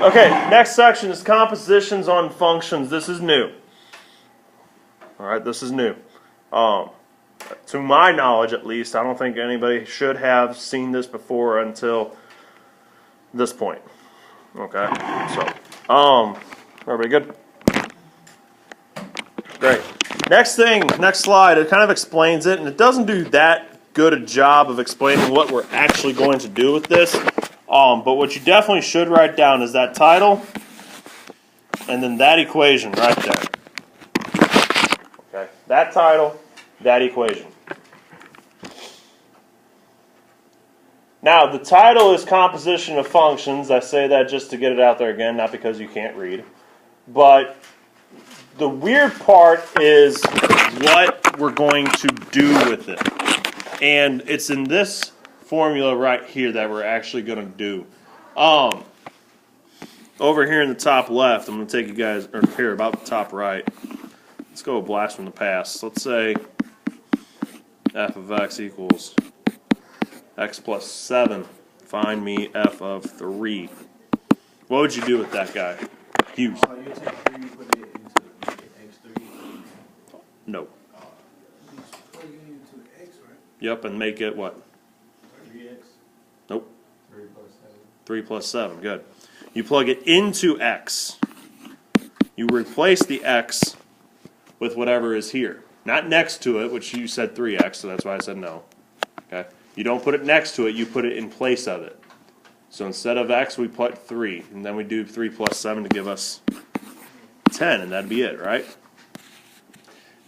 Okay, next section is compositions on functions. This is new. All right, this is new. To my knowledge, at least, I don't think anybody should have seen this before until this point. Okay, so, everybody good? Great. Next thing, next slide, it kind of explains it, and it doesn't do that good a job of explaining what we're actually going to do with this. But what you definitely should write down is that title, and then that equation right there. Okay, that title, that equation. Now, the title is composition of functions. I say that just to get it out there again, not because you can't read. But the weird part is what we're going to do with it. And it's in this formula right here that we're actually going to do. Over here in the top left, I'm going to take you guys, or here, about the top right. Let's go a blast from the past. Let's say f of x equals x plus 7. Find me f of 3. What would you do with that guy? Hughes. You take 3, you put it into x3. No. You plug it into x, right? Yep, and make it what? 3x. Nope. 3 plus 7. 3 plus 7, good. You plug it into x. You replace the x with whatever is here. Not next to it, which you said 3x, so that's why I said no. Okay. You don't put it next to it, you put it in place of it. So instead of x, we put 3, and then we do 3 plus 7 to give us 10, and that'd be it, right?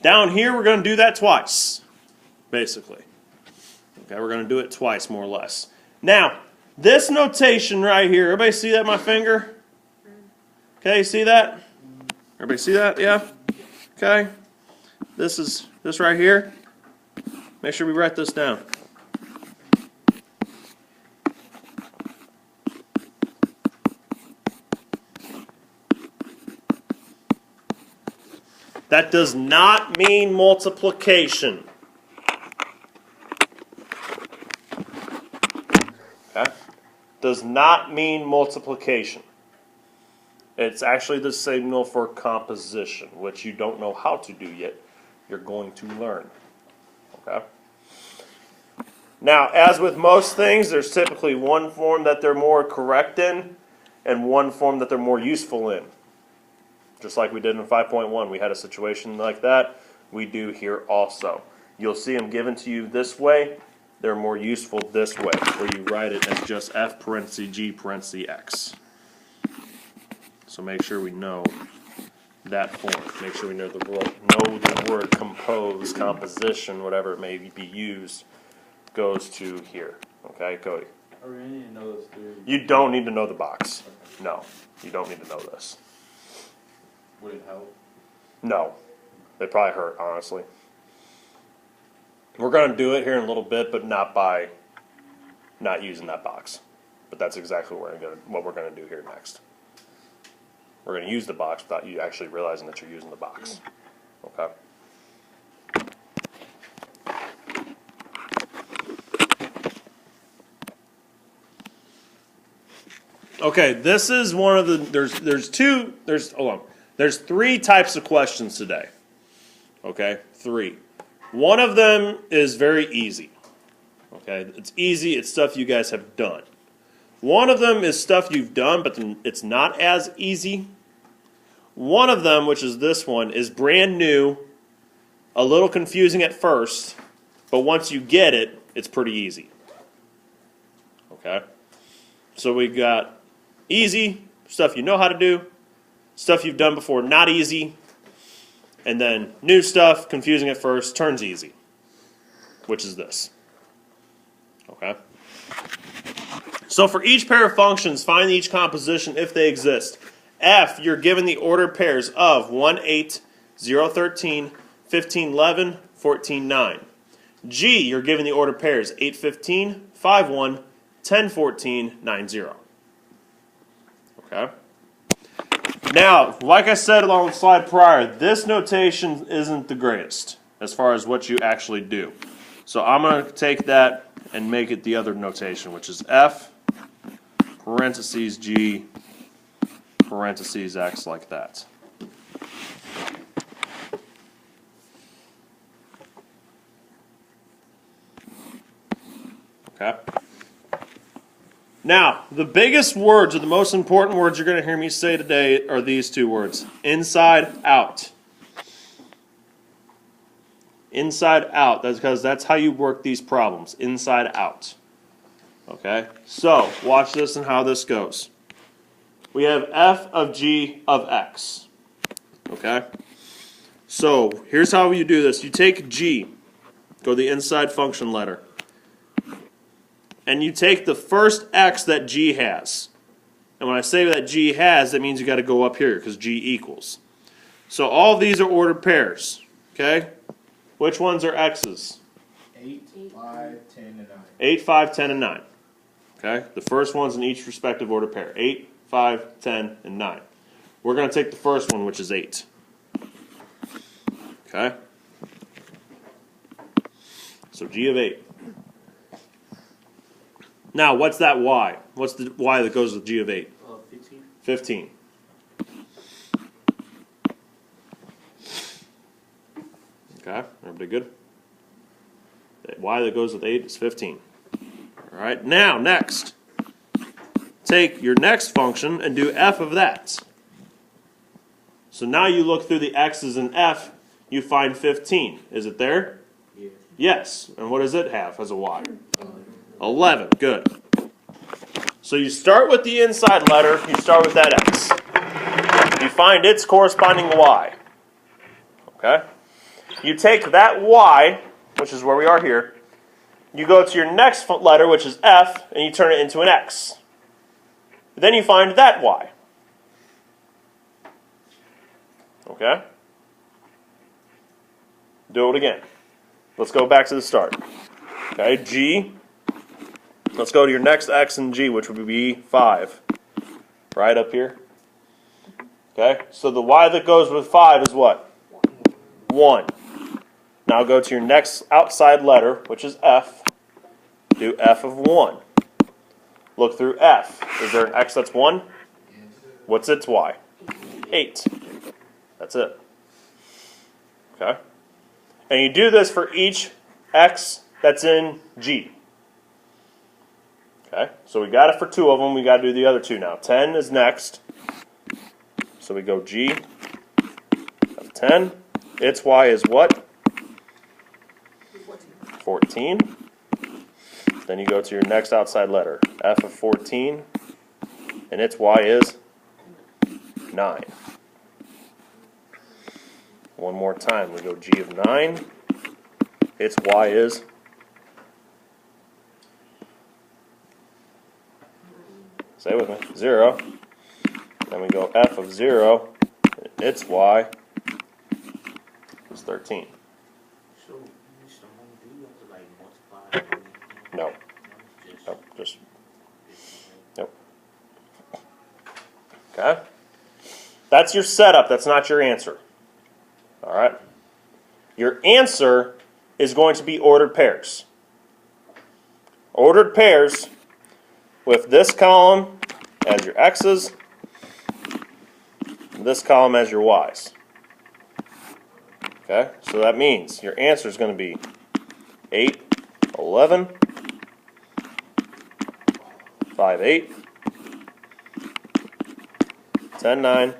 Down here, we're going to do that twice, basically. Okay, we're going to do it twice, more or less. Now, this notation right here, everybody see that, my finger? Okay, see that? Everybody see that? Yeah? Okay. This right here. Make sure we write this down. That does not mean multiplication. Okay? Does not mean multiplication. It's actually the signal for composition, which you don't know how to do yet. You're going to learn. Okay? Now, as with most things, there's typically one form that they're more correct in and one form that they're more useful in. Just like we did in 5.1, we had a situation like that. We do here also. You'll see them given to you this way. They're more useful this way, where you write it as just f parentheses g parentheses x. So make sure we know that form. Make sure we know the word compose, composition, whatever it may be used, goes to here. Okay, Cody? I really need to know those 3. You don't need to know the box. No, you don't need to know this. Would it help? No. They probably hurt, honestly. We're going to do it here in a little bit, but not by not using that box. But that's exactly what we're going to do here next. We're going to use the box without you actually realizing that you're using the box. Okay? Okay, this is one of the there's 3 types of questions today. Okay, 3. One of them is very easy. Okay, it's easy, it's stuff you guys have done. One of them is stuff you've done, but it's not as easy. One of them, which is this one, is brand new, a little confusing at first, but once you get it, it's pretty easy. Okay? So we got easy, stuff you know how to do, stuff you've done before, not easy, and then new stuff, confusing at first, turns easy, which is this. Okay? So for each pair of functions, find each composition if they exist. F, you're given the ordered pairs of 1, 8, 0, 13, 15, 11, 14, 9. G, you're given the ordered pairs 8, 15, 5, 1, 10, 14, 9, 0. Okay? Now, like I said along the slide prior, this notation isn't the greatest as far as what you actually do. So I'm going to take that and make it the other notation, which is F, parentheses G, parentheses x like that. Okay? Now, the biggest words, or the most important words you're going to hear me say today are these two words. Inside, out. Inside, out. That's because that's how you work these problems. Inside, out. Okay? So, watch this and how this goes. We have f of g of x. Okay? So, here's how you do this. You take g, go to the inside function letter, and you take the first x that g has. And when I say that g has, that means you got to go up here because g equals. So all of these are ordered pairs. Okay? Which ones are x's? 8, 5, 10, and 9. 8, 5, 10, and 9. Okay? The first one's in each respective order pair. 8, 5, 10, and 9. We're going to take the first one, which is 8. Okay? So g of 8. Now, what's that y? What's the y that goes with g of 8? 15. 15. Okay, everybody good? The y that goes with 8 is 15. All right, now, next. Take your next function and do f of that. So now you look through the x's in f, you find 15. Is it there? Yeah. Yes. And what does it have as a y? 11. Good. So you start with the inside letter, you start with that x. You find its corresponding y. Okay? You take that y, which is where we are here, you go to your next letter, which is f, and you turn it into an x. Then you find that y. Okay? Do it again. Let's go back to the start. Okay, g. Let's go to your next x and g, which would be 5. Right up here. Okay, so the y that goes with 5 is what? 1. Now go to your next outside letter, which is f. Do f of 1. Look through f. Is there an x that's 1? What's its y? 8. That's it. Okay? And you do this for each x that's in g. Okay? So we got it for 2 of them. We got to do the other 2 now. 10 is next. So we go g of 10. Its y is what? 14. Then you go to your next outside letter. F of 14. And its y is 9. One more time. We go g of 9. Its y is 0. Then we go f of 0. Its y is 13. So you just don't want to do it like multiply? No. Nope. Just. Nope. Okay? That's your setup. That's not your answer. All right? Your answer is going to be ordered pairs. Ordered pairs with this column as your x's, and this column as your y's. Okay? So that means your answer is going to be 8, 11, 5, 8, 10, 9,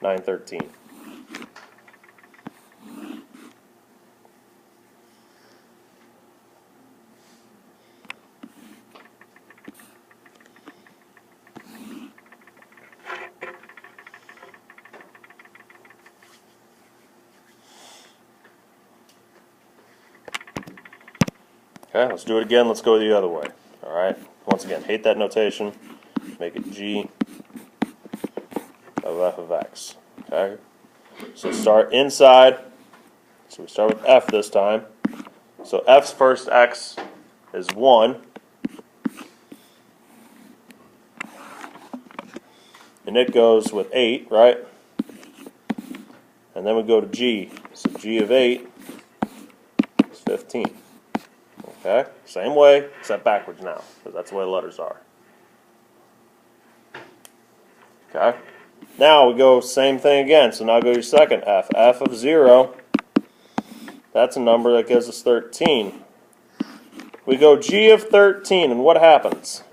9, 13. Okay, let's do it again. Let's go the other way. All right. Once again, hate that notation. Make it g of f of x. Okay. So start inside. So we start with f this time. So f's first x is 1. And it goes with 8, right? And then we go to g. So g of 8 is 15. Okay? Same way, except backwards now, because that's the way the letters are. Okay. Now we go same thing again. So now go to your second f. F of 0. That's a number that gives us 13. We go g of 13, and what happens?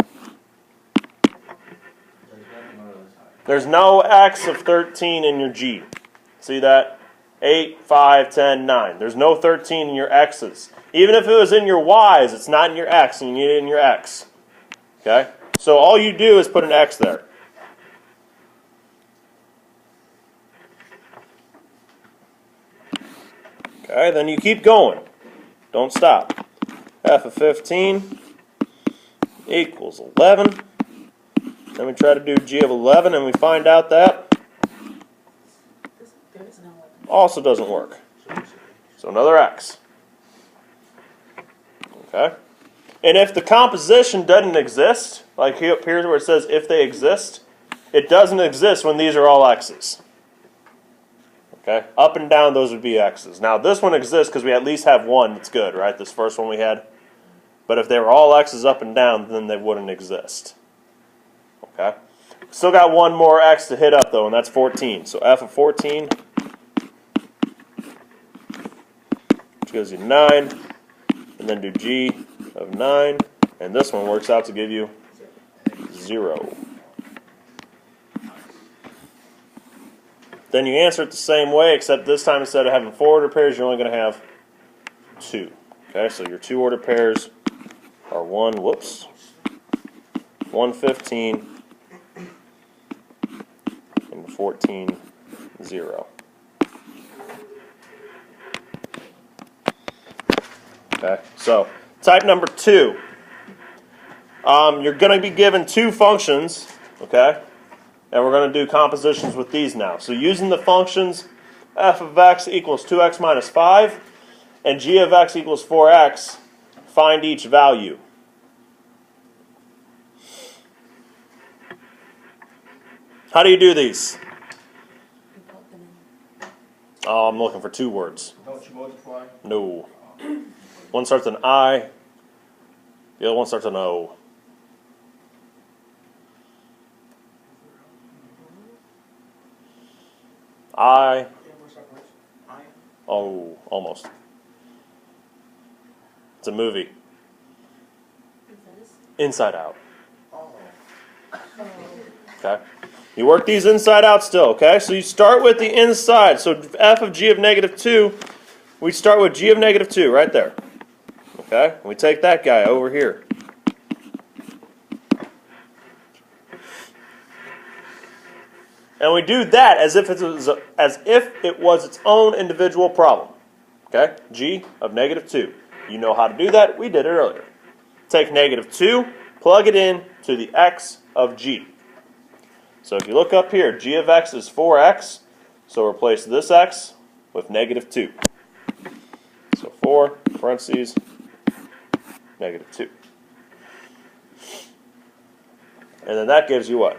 There's no x of 13 in your g. See that? 8, 5, 10, 9. There's no 13 in your x's. Even if it was in your y's, it's not in your x, and you need it in your x. Okay? So all you do is put an x there. Okay, then you keep going. Don't stop. F of 15 equals 11. Then we try to do g of 11, and we find out that also doesn't work. So another x. Okay? And if the composition doesn't exist, like here where it says if they exist, it doesn't exist when these are all x's. Okay? Up and down, those would be x's. Now this one exists because we at least have one that's good, right? This first one we had. But if they were all x's up and down, then they wouldn't exist. Okay? Still got one more x to hit up though, and that's 14. So f of 14, which gives you 9, and then do g of 9, and this one works out to give you 0. Then you answer it the same way, except this time instead of having 4 ordered pairs, you're only going to have 2. Okay, so your 2 ordered pairs are 115, and 14, 0. Okay, so type number 2. You're going to be given 2 functions, okay? And we're going to do compositions with these now. So using the functions f of x equals 2x minus 5 and g of x equals 4x, find each value. How do you do these? Oh, I'm looking for 2 words. Don't you multiply? No. One starts with an I, the other one starts with an O. I. Oh, almost. It's a movie. Inside Out. Okay. You work these inside out still, okay? So you start with the inside. So f of g of negative 2, we start with g of negative 2 right there. Okay? We take that guy over here. And we do that as if it was its own individual problem. Okay? G of negative 2. You know how to do that. We did it earlier. Take negative 2, plug it in to the x of g. So if you look up here, g of x is 4x. So replace this x with negative 2. So 4, parentheses, negative 2. And then that gives you what?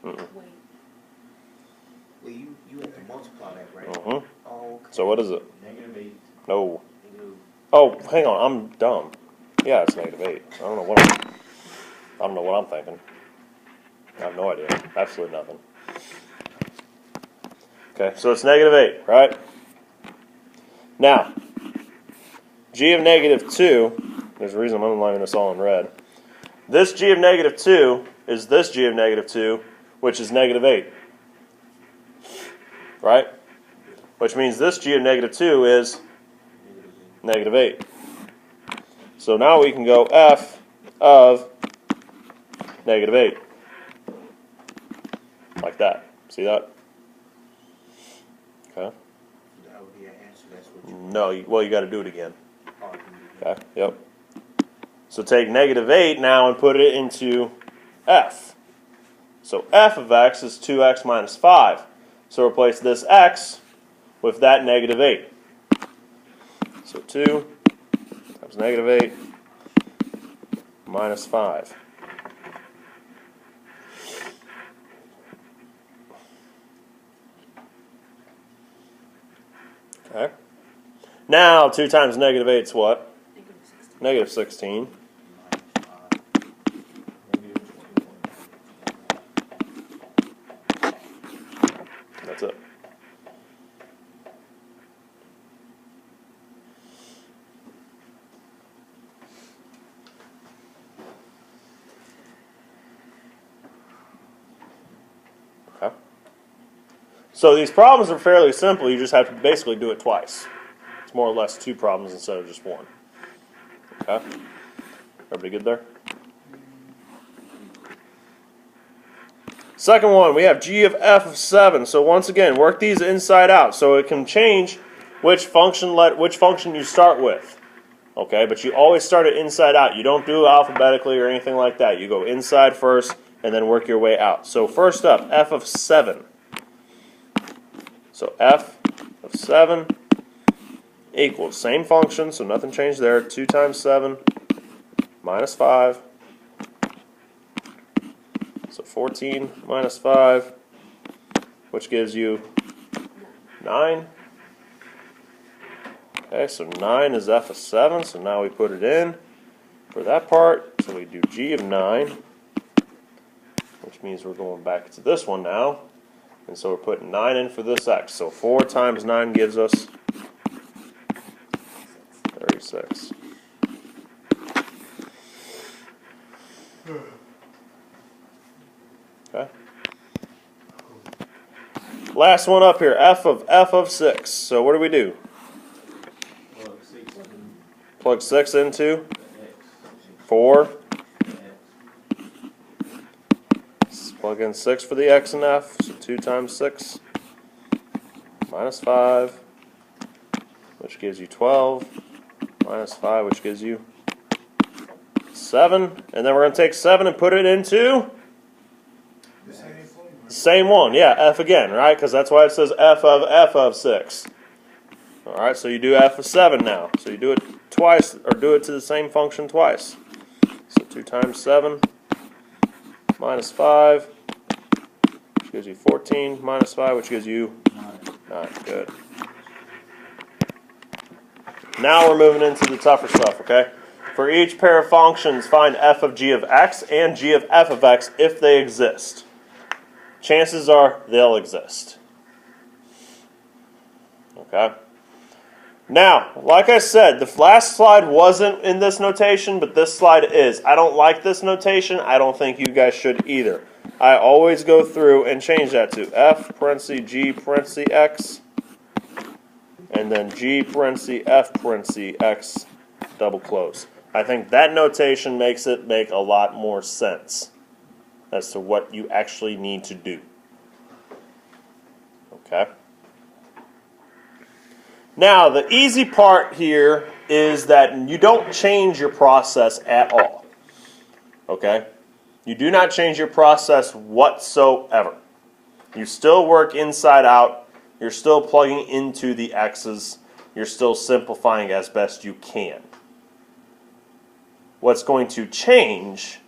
Well, you have to multiply that, right? Mm-hmm. Oh, okay. So what is it? Negative 8. No. Negative. Oh, hang on. I'm dumb. Yeah, it's negative 8. I don't know what I'm thinking. I have no idea. Absolutely nothing. Okay, so it's negative 8, right? Now, g of negative 2, there's a reason I'm underlining this all in red. This g of negative 2 is this g of negative 2, which is negative 8. Right? Which means this g of negative 2 is negative 8. So now we can go f of negative 8. Like that. See that? Okay. That would be an answer. That's what you No, you got to do it again. are. Okay, yep. So take negative 8 now and put it into f. So f of x is 2x minus 5. So replace this x with that negative 8. So 2 times negative 8 minus 5. Okay. Now 2 times negative 8 is what? Negative 16. Negative So these problems are fairly simple. You just have to basically do it twice. It's more or less 2 problems instead of just 1. Okay? Everybody good there? Second one, we have g of f of 7. So once again, work these inside out. So it can change which function you start with. Okay, but you always start it inside out. You don't do it alphabetically or anything like that. You go inside first and then work your way out. So first up, f of 7. So f of 7 equals, same function, so nothing changed there, 2 times 7 minus 5. So 14 minus 5, which gives you 9. Okay, so 9 is f of 7, so now we put it in for that part. So we do g of 9, which means we're going back to this one now. And so we're putting 9 in for this x. So 4 times 9 gives us 36. Okay. Last one up here, f of 6. So what do we do? Plug 6 into 4. Plug in 6 for the x and f, so 2 times 6 minus 5, which gives you 12, minus 5, which gives you 7. And then we're going to take 7 and put it into the same one. Yeah, f again, right? Because that's why it says f of 6. All right, so you do f of 7 now. So you do it twice, or do it to the same function twice. So 2 times 7 minus 5, which gives you 14, minus 5, which gives you 9. Good. Now we're moving into the tougher stuff, okay? For each pair of functions, find f of g of x and g of f of x if they exist. Chances are they'll exist. Okay? Now, like I said, the last slide wasn't in this notation, but this slide is. I don't like this notation. I don't think you guys should either. I always go through and change that to f parenthesis g parenthesis x, and then g parenthesis f parenthesis x double close. I think that notation makes it make a lot more sense as to what you actually need to do. Okay? Now, the easy part here is that you don't change your process at all. Okay? You do not change your process whatsoever. You still work inside out. You're still plugging into the x's. You're still simplifying as best you can. What's going to change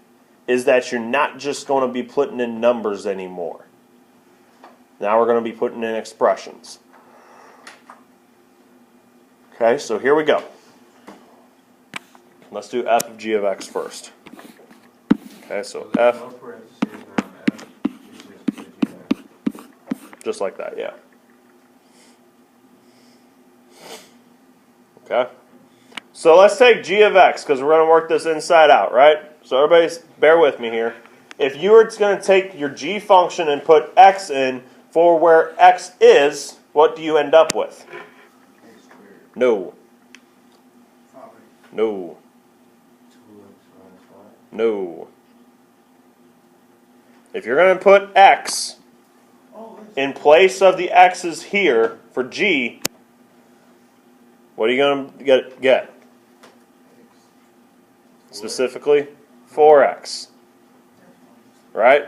is that you're not just going to be putting in numbers anymore. Now we're going to be putting in expressions. Okay, so here we go. Let's do f of g of x first. Okay, so f, just like that, yeah. Okay. So let's take g of x, because we're going to work this inside out, right? So everybody bear with me here. If you were going to take your g function and put x in for where x is, what do you end up with? No. No. No. If you're going to put x in place of the x's here for g, what are you going to get? Specifically, 4x. Right?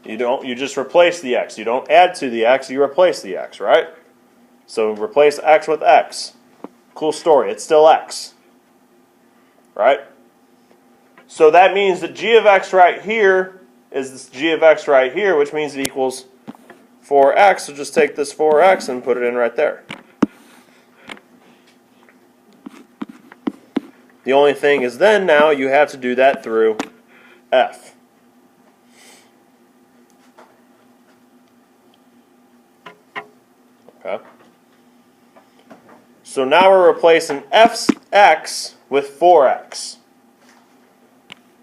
You just replace the x. You don't add to the x, you replace the x, right? So replace x with x. Cool story. It's still x. Right? So that means that g of x right here is this g of x right here, which means it equals 4x. So just take this 4x and put it in right there. The only thing is then now you have to do that through f. Okay. So now we're replacing f's x with 4x.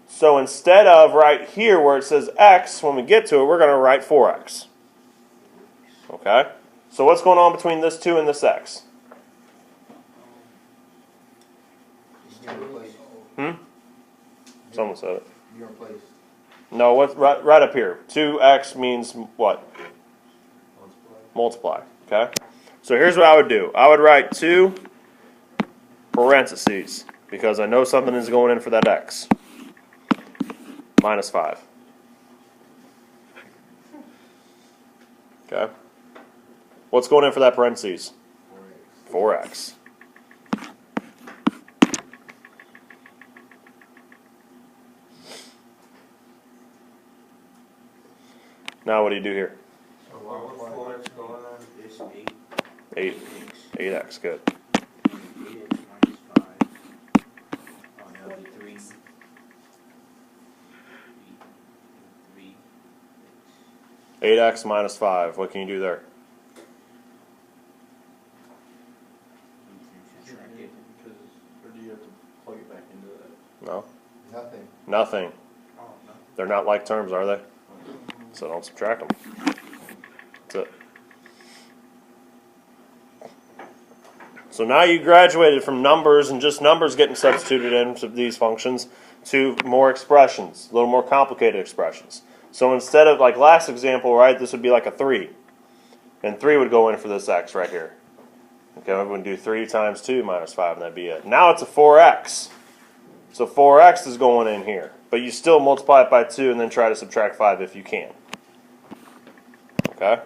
So instead of right here where it says x, when we get to it, we're going to write 4x. Okay? So what's going on between this 2 and this x? Someone said it. You're replaced. No, what's right up here? 2x means what? Multiply. Okay? So here's what I would do. I would write 2 parentheses because I know something is going in for that x. Minus 5. Okay? What's going in for that parentheses? 4x. Now what do you do here? So what was 4x going on? It's 8. 8x, good. 8x minus 5. Oh, that'll be 3. 8x minus 5. What can you do there? Subtract it. Because, or do you have to plug it back into that? No? Nothing. Nothing. Oh, no. They're not like terms, are they? So don't subtract them. That's it. So now you graduated from numbers and just numbers getting substituted into these functions to more expressions, a little more complicated expressions. So instead of, like last example, right, this would be like a 3. And 3 would go in for this x right here. Okay, we're going to do 3 times 2 minus 5, and that'd be it. Now it's a 4x. So 4x is going in here. But you still multiply it by 2 and then try to subtract 5 if you can. Okay?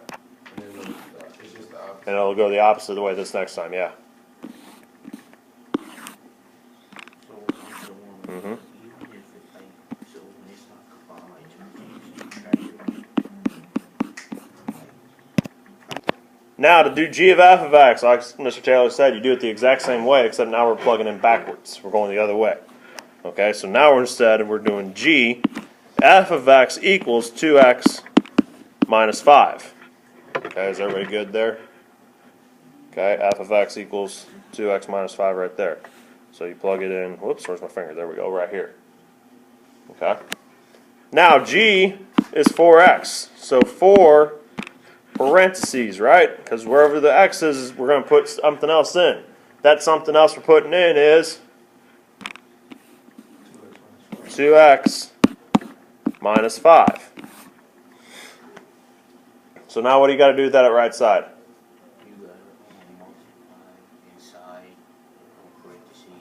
And then it's just the opposite. And it'll go the opposite way this next time, yeah. So, even if it's like, so when it's not combined, subtract it. Now to do g of f of x, like Mr. Taylor said, you do it the exact same way, except now we're plugging in backwards. We're going the other way. Okay, so now we're doing g f of x equals 2x minus 5. Okay, is everybody good there? Okay, f of x equals 2x minus 5 right there. So you plug it in. Whoops, where's my finger? There we go, right here. Okay. Now g is 4x. So 4 parentheses, right? Because wherever the x is, we're going to put something else in. That something else we're putting in is 2x minus 5. So now what do you got to do with that at right side? You gotta multiply inside parentheses.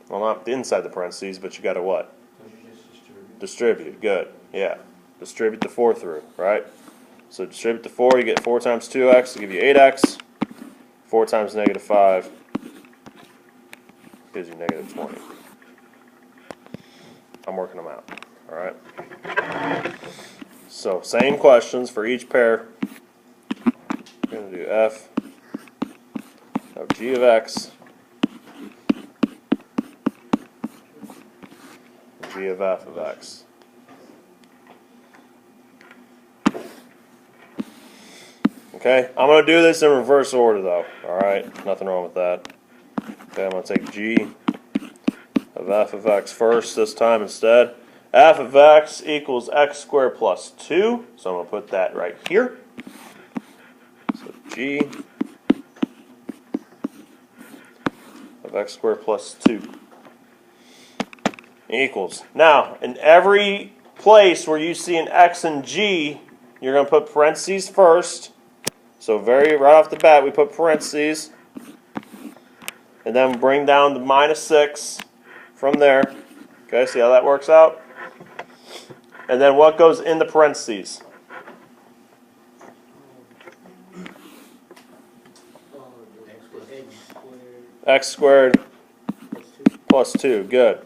Well, not inside the parentheses, but you got to what? Don't you just distribute? Distribute. Good. Yeah. Distribute the 4 through, right? So distribute the 4, you get 4 times 2x, to give you 8x. 4 times negative 5 gives you negative 20. I'm working them out. All right. So same questions for each pair. We're going to do f of g of x, g of f of x. Okay, I'm going to do this in reverse order though. All right, nothing wrong with that. Okay, I'm going to take g of f of x first this time instead. F of x equals x squared plus 2. So I'm going to put that right here. So g of x squared plus 2 equals. Now, in every place where you see an x and g, you're going to put parentheses first. So right off the bat, we put parentheses. And then bring down the minus 6 from there. Okay, see how that works out? And then what goes in the parentheses? X squared plus 2. Good.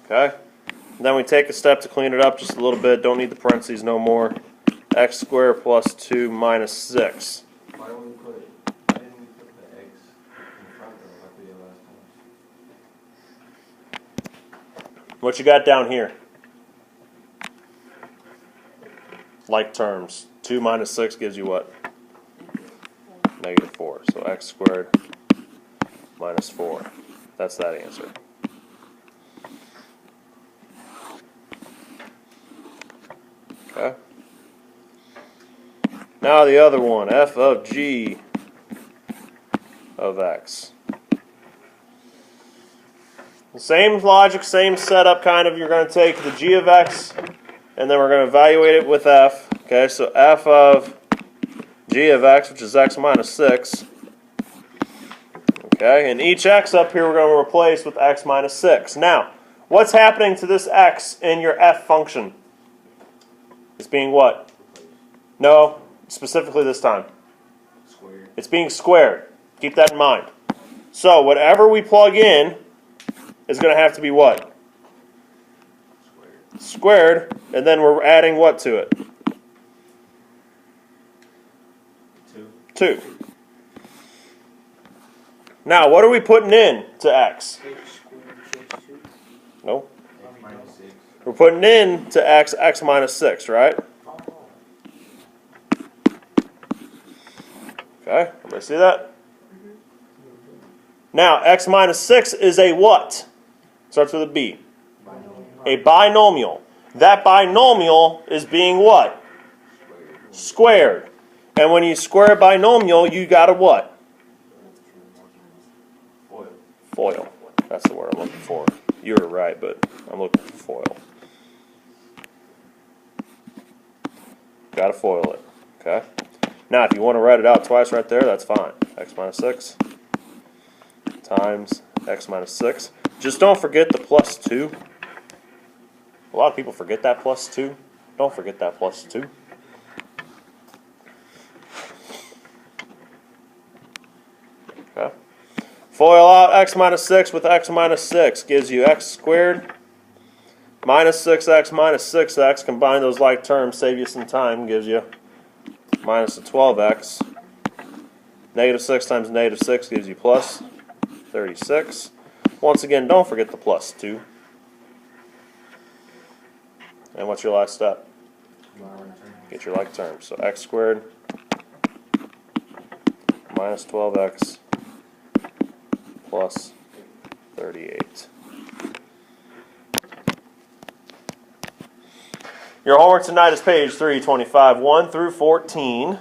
Okay. And then we take a step to clean it up just a little bit. Don't need the parentheses no more. X squared plus 2 minus 6. Why didn't we put the x in front though, like we did last time? What you got down here? Like terms. 2 minus 6 gives you what? Negative 4. So x squared minus 4. That's that answer. Now the other one, f of g of x. Same logic, same setup kind of. You're going to take the g of x, and then we're going to evaluate it with f. Okay, so f of g of x, which is x minus 6. Okay, and each x up here we're going to replace with x minus 6. Now, what's happening to this x in your f function? It's being what? No, specifically this time. Squared. It's being squared. Keep that in mind. So whatever we plug in is going to have to be what? Squared. Squared, and then we're adding what to it? 2. Now, what are we putting in to x? X squared equals 2. No. X minus 6. We're putting in to x minus 6, right? Oh. Okay, everybody see that? Now, x minus 6 is a what? Starts with a B. A binomial. That binomial is being what? Squared. And when you square a binomial, you got a what? Foil. Foil. That's the word I'm looking for. You were right, but I'm looking for foil. Got to foil it. Okay? Now, if you want to write it out twice right there, that's fine. X minus 6 times x minus 6. Just don't forget the plus 2. A lot of people forget that plus 2. Don't forget that plus 2. Okay. Foil out x minus 6 with x minus 6 gives you x squared minus 6x minus 6x. Combine those like terms, save you some time, gives you minus a 12x. Negative 6 times negative 6 gives you plus 36. Once again, don't forget the plus 2. And what's your last step? Get your like terms. So x squared minus 12x plus 38. Your homework tonight is page 325, 1 through 14.